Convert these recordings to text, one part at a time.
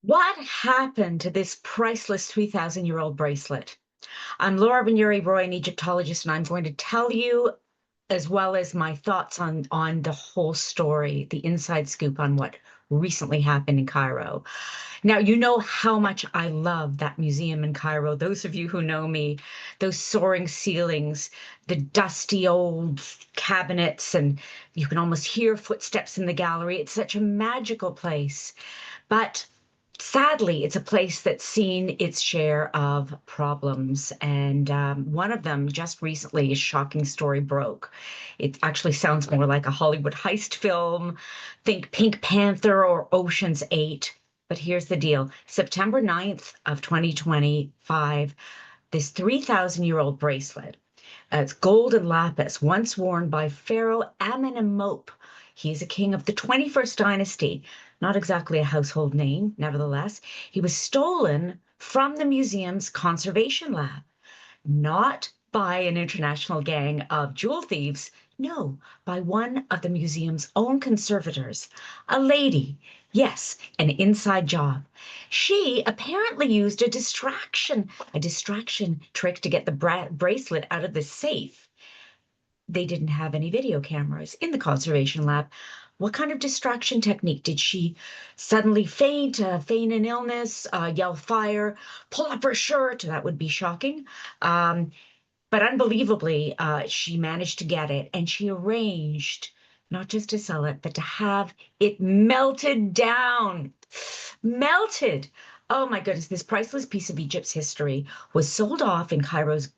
What happened to this priceless 3,000-year-old bracelet? I'm Laura Ranieri Roy, an Egyptologist, and I'm going to tell you, as well as my thoughts on the whole story, the inside scoop on what recently happened in Cairo. Now, you know how much I love that museum in Cairo. Those of you who know me, those soaring ceilings, the dusty old cabinets, and you can almost hear footsteps in the gallery. It's such a magical place. But sadly, it's a place that's seen its share of problems. And one of them just recently, a shocking story broke. It actually sounds more like a Hollywood heist film. Think Pink Panther or Ocean's 8. But here's the deal. September 9th of 2025, this 3,000-year-old bracelet, it's gold and lapis, once worn by Pharaoh Amenemope. He's a king of the 21st dynasty, not exactly a household name, nevertheless. He was stolen from the museum's conservation lab, not by an international gang of jewel thieves, no, by one of the museum's own conservators, a lady. Yes, an inside job. She apparently used a distraction trick to get the bracelet out of the safe. They didn't have any video cameras in the conservation lab. What kind of distraction technique? Did she suddenly faint, feign an illness, yell fire, pull up her shirt? That would be shocking. But unbelievably, she managed to get it, and she arranged not just to sell it, but to have it melted down. Melted. Oh my goodness, this priceless piece of Egypt's history was sold off in Cairo's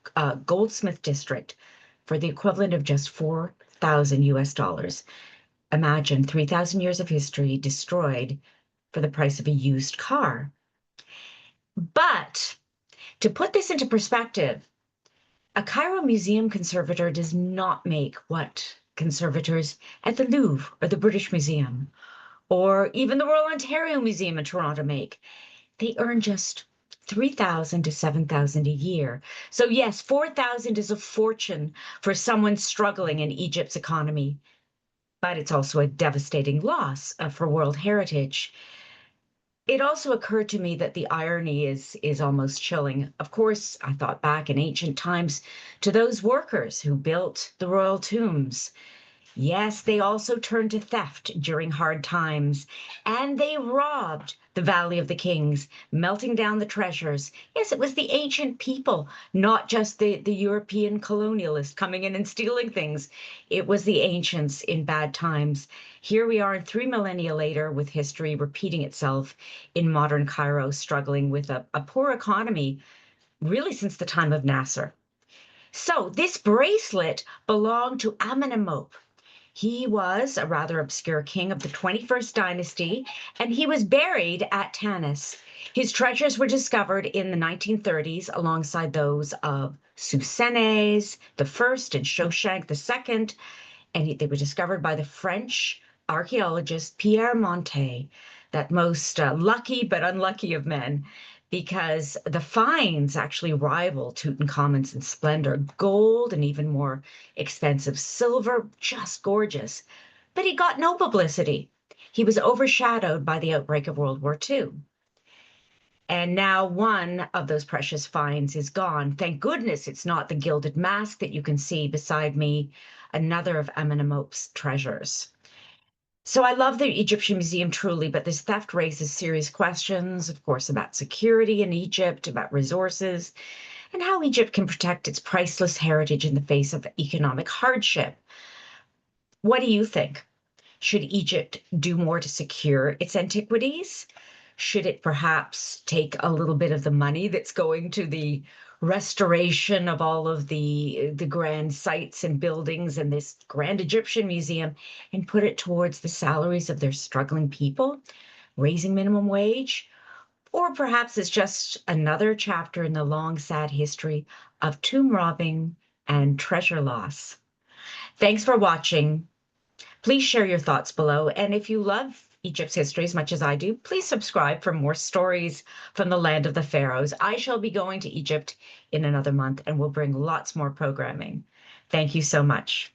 goldsmith district for the equivalent of just 4,000 US dollars. Imagine 3,000 years of history destroyed for the price of a used car. But to put this into perspective, a Cairo museum conservator does not make what conservators at the Louvre or the British Museum or even the Royal Ontario Museum in Toronto make. They earn just 3,000 to 7,000 a year. So yes, 4,000 is a fortune for someone struggling in Egypt's economy, but it's also a devastating loss for World Heritage. It also occurred to me that the irony is almost chilling. Of course, I thought back in ancient times to those workers who built the royal tombs. Yes, they also turned to theft during hard times, and they robbed the Valley of the Kings, melting down the treasures. Yes, it was the ancient people, not just the European colonialists coming in and stealing things. It was the ancients in bad times. Here we are 3 millennia later with history repeating itself in modern Cairo, struggling with a poor economy, really since the time of Nasser. So this bracelet belonged to Amenemope. He was a rather obscure king of the 21st dynasty, and he was buried at Tanis. His treasures were discovered in the 1930s alongside those of Susenes the First and Shoshank the Second, and they were discovered by the French archaeologist Pierre Montet, that most lucky but unlucky of men, because the finds actually rival Tutankhamun's in splendor, gold and even more expensive silver, just gorgeous. But he got no publicity. He was overshadowed by the outbreak of World War II. And now one of those precious finds is gone. Thank goodness it's not the gilded mask that you can see beside me, another of Amenemope's treasures. So I love the Egyptian Museum truly, but this theft raises serious questions, of course, about security in Egypt, about resources, and how Egypt can protect its priceless heritage in the face of economic hardship. What do you think? Should Egypt do more to secure its antiquities? Should it perhaps take a little bit of the money that's going to the restoration of all of the grand sites and buildings and this grand Egyptian museum and put it towards the salaries of their struggling people, raising minimum wage? Or perhaps it's just another chapter in the long, sad history of tomb robbing and treasure loss. Thanks for watching. Please share your thoughts below. And if you love Egypt's history as much as I do, please subscribe for more stories from the land of the pharaohs. I shall be going to Egypt in another month and will bring lots more programming. Thank you so much.